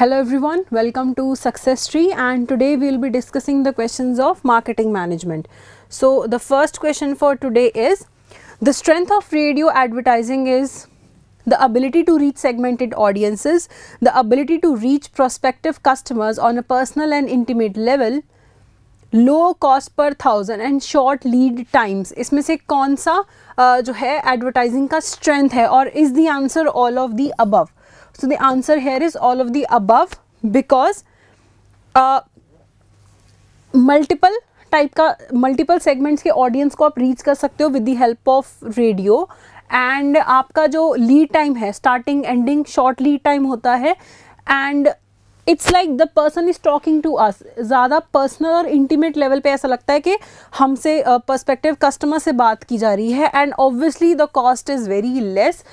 Hello everyone, welcome to Success Tree, and today we will be discussing the questions of marketing management. So the first question for today is, the strength of radio advertising is the ability to reach segmented audiences, the ability to reach prospective customers on a personal and intimate level, low cost per 1000 and short lead times. इसमें से कौन सा जो है advertising का strength है, और is the answer all of the above? So the answer here is all of the above because multiple type का मल्टीपल सेगमेंट्स के ऑडियंस को आप रीच कर सकते हो with the help of radio. And आपका जो लीड टाइम है, starting ending short lead time होता है, and it's like the person is talking to us. ज़्यादा पर्सनल और इंटीमेट लेवल पे ऐसा लगता है कि हमसे पर्सपेक्टिव कस्टमर से बात की जा रही है. And obviously the cost is very less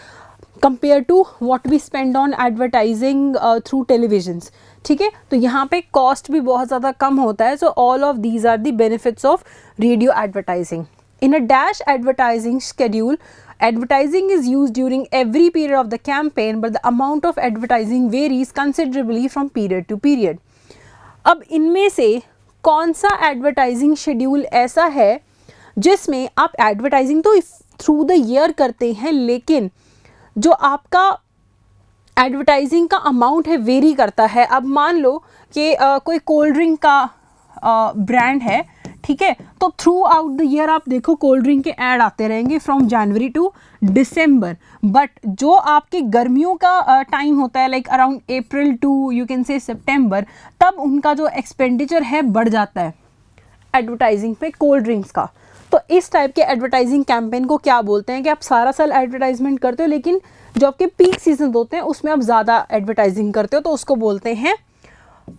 compare to what we spend on advertising through televisions. ठीक है, तो यहाँ पे कॉस्ट भी बहुत ज़्यादा कम होता है. So all of these are the benefits of radio advertising. In a dash advertising schedule, advertising is used during every period of the campaign, but the amount of advertising varies considerably from period to period. अब इनमें से कौन सा advertising schedule ऐसा है जिसमें आप advertising तो थ्रू द ईयर करते हैं, लेकिन जो आपका एडवर्टाइजिंग का अमाउंट है वेरी करता है. अब मान लो कि कोई कोल्ड ड्रिंक का ब्रांड है, ठीक है, तो थ्रू आउट द ईयर आप देखो कोल्ड ड्रिंक के ऐड आते रहेंगे from January to December. But जो आपके गर्मियों का टाइम होता है, like around April to you can say September, तब उनका जो एक्सपेंडिचर है बढ़ जाता है एडवर्टाइजिंग पे कोल्ड ड्रिंक्स का. तो इस टाइप के एडवर्टाइजिंग कैंपेन को क्या बोलते हैं कि आप सारा साल एडवर्टाइजमेंट करते हो, लेकिन जो आपके पीक सीजन होते हैं उसमें आप ज़्यादा एडवर्टाइजिंग करते हो, तो उसको बोलते हैं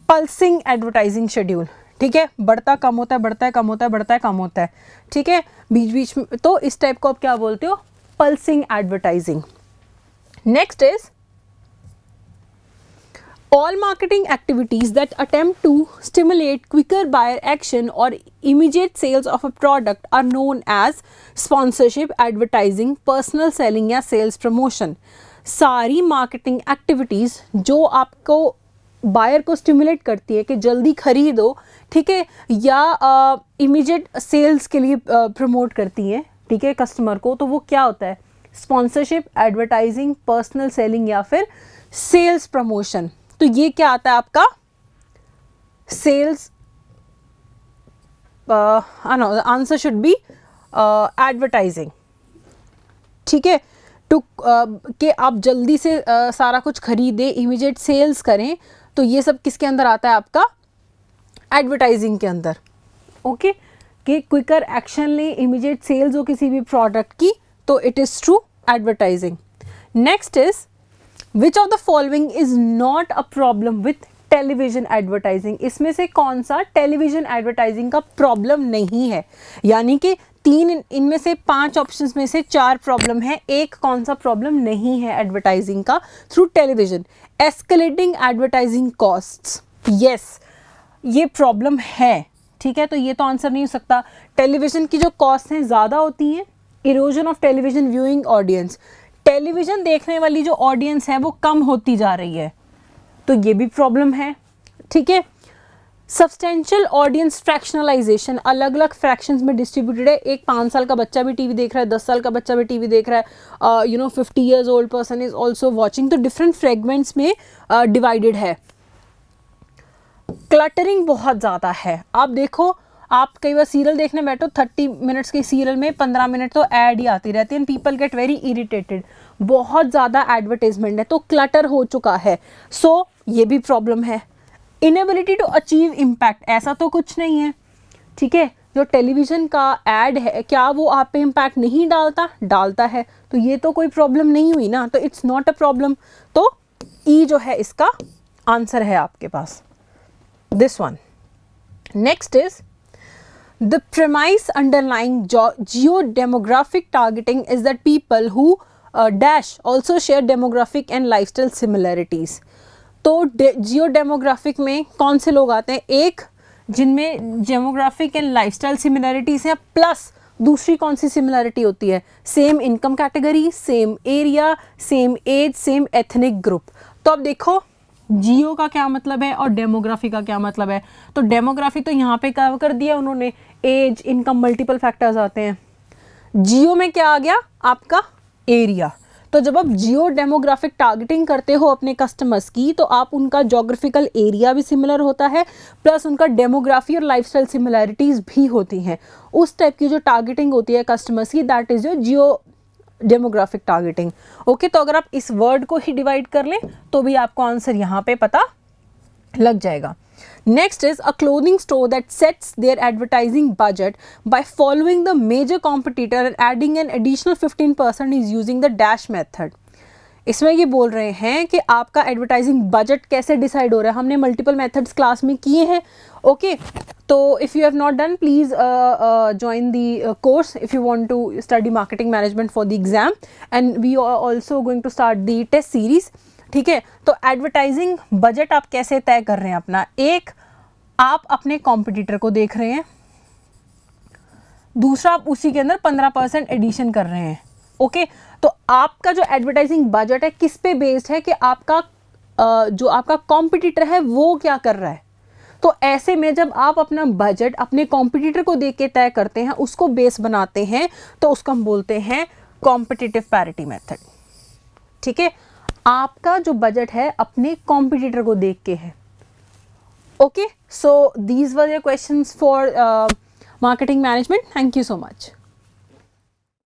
पल्सिंग एडवर्टाइजिंग शेड्यूल. ठीक है, बढ़ता कम होता है, बढ़ता है कम होता है, बढ़ता है कम होता है. ठीक है, बीच बीच में, तो इस टाइप को आप क्या बोलते हो? Pulsing advertising. Next is all marketing activities that attempt to stimulate quicker buyer action or immediate sales of a product are known as sponsorship, advertising, personal selling या sales promotion. सारी marketing activities जो आपको buyer को stimulate करती है कि जल्दी खरीदो, ठीक है, या इमीडिएट सेल्स के लिए प्रमोट करती है, ठीक है, कस्टमर को, तो वो क्या होता है? स्पॉन्सरशिप, एडवर्टाइजिंग, पर्सनल सेलिंग या फिर सेल्स प्रमोशन. तो ये क्या आता है आपका? Sales. Answer should be advertising. ठीक है, टू कि आप जल्दी से सारा कुछ खरीदें, इमीडिएट सेल्स करें, तो ये सब किसके अंदर आता है? आपका एडवर्टाइजिंग के अंदर. ओके, कि क्विकर एक्शन ले, इमीडिएट सेल्स हो किसी भी प्रोडक्ट की, तो it is true advertising. Next is which of the following is not a problem with television advertising. इसमें से कौन सा टेलीविजन एडवर्टाइजिंग का प्रॉब्लम नहीं है? यानी कि इनमें से 5 ऑप्शंस में से 4 प्रॉब्लम है, एक कौन सा प्रॉब्लम नहीं है एडवर्टाइजिंग का through television? Escalating advertising costs. Yes, ये प्रॉब्लम है. ठीक है, तो ये तो आंसर नहीं हो सकता. टेलीविजन की जो कॉस्ट हैं ज़्यादा होती हैं. Erosion of television viewing audience, television देखने वाली जो ऑडियंस है वो कम होती जा रही है, तो ये भी प्रॉब्लम है. ठीक है, सब्सटेंशियल ऑडियंस फ्रैक्शनलाइजेशन, अलग अलग फ्रैक्शंस में डिस्ट्रीब्यूटेड है. एक 5 साल का बच्चा भी टीवी देख रहा है, 10 साल का बच्चा भी टीवी देख रहा है, 50 years old person is also watching, तो डिफरेंट फ्रेगमेंट्स में डिवाइडेड है. क्लटरिंग बहुत ज़्यादा है. आप देखो, आप कई बार सीरियल देखने बैठो, 30 मिनट्स के सीरियल में 15 मिनट तो ऐड ही आती रहती है, and people get very irritated. बहुत ज़्यादा एडवर्टाइजमेंट है, तो क्लटर हो चुका है. सो ये भी प्रॉब्लम है. इनेबिलिटी टू अचीव इम्पैक्ट, ऐसा तो कुछ नहीं है. ठीक है, जो टेलीविज़न का एड है, क्या वो आप पे इम्पैक्ट नहीं डालता है, तो ये तो कोई प्रॉब्लम नहीं हुई ना, तो इट्स नॉट अ प्रॉब्लम. तो ई जो है इसका आंसर है आपके पास, this one. Next is the premise underlying geo-demographic targeting is that people who dash also share demographic and lifestyle similarities. तो जियो-डेमोग्राफिक में कौन से लोग आते हैं? एक जिनमें डेमोग्राफिक एंड लाइफस्टाइल सिमिलरिटीज़ हैं, प्लस दूसरी कौन सी सिमिलरिटी होती है? Same income category, same area, same age, same ethnic group. तो अब देखो जियो का क्या मतलब है और डेमोग्राफी का क्या मतलब है। तो डेमोग्राफी तो यहाँ पे कवर कर दिया उन्होंने, एज, इनकम, मल्टीपल फैक्टर्स आते हैं। जियो में क्या आ गया आपका, एरिया। तो जब आप जियो डेमोग्राफिक टारगेटिंग करते हो अपने कस्टमर्स की, तो आप उनका जोग्राफिकल एरिया भी सिमिलर होता है, प्लस उनका डेमोग्राफी और लाइफस्टाइल सिमिलैरिटीज भी होती हैं। उस टाइप की जो टारगेटिंग होती है कस्टमर्स की, that is your Jio demographic targeting. Okay, तो अगर आप इस वर्ड को ही डिवाइड कर लें तो भी आपको आंसर यहाँ पे पता लग जाएगा। Next is a clothing store that sets their advertising budget by following the major competitor and adding an additional 15% is using the dash method. इसमें ये बोल रहे हैं कि आपका एडवर्टाइजिंग बजट कैसे डिसाइड हो रहा है। हमने मल्टीपल मेथड्स क्लास में किए हैं। ओके, तो if you have not done, please join the course if you want to study marketing management for the exam, and we are also going to start the test series. ठीक है, तो advertising budget आप कैसे तय कर रहे हैं अपना, एक आप अपने कॉम्पिटिटर को देख रहे हैं, दूसरा आप उसी के अंदर 15% एडिशन कर रहे हैं। ओके, तो आपका जो एडवर्टाइजिंग बजट है किस पे बेस्ड है कि आपका जो आपका कॉम्पिटिटर है वो क्या कर रहा है। तो ऐसे में जब आप अपना बजट अपने कॉम्पिटिटर को देख के तय करते हैं, उसको बेस बनाते हैं, तो उसको हम बोलते हैं कॉम्पिटिटिव पैरिटी मेथड। ठीक है, आपका जो बजट है अपने कॉम्पिटिटर को देख के है। Okay, so these were your questions for marketing management. Thank you so much.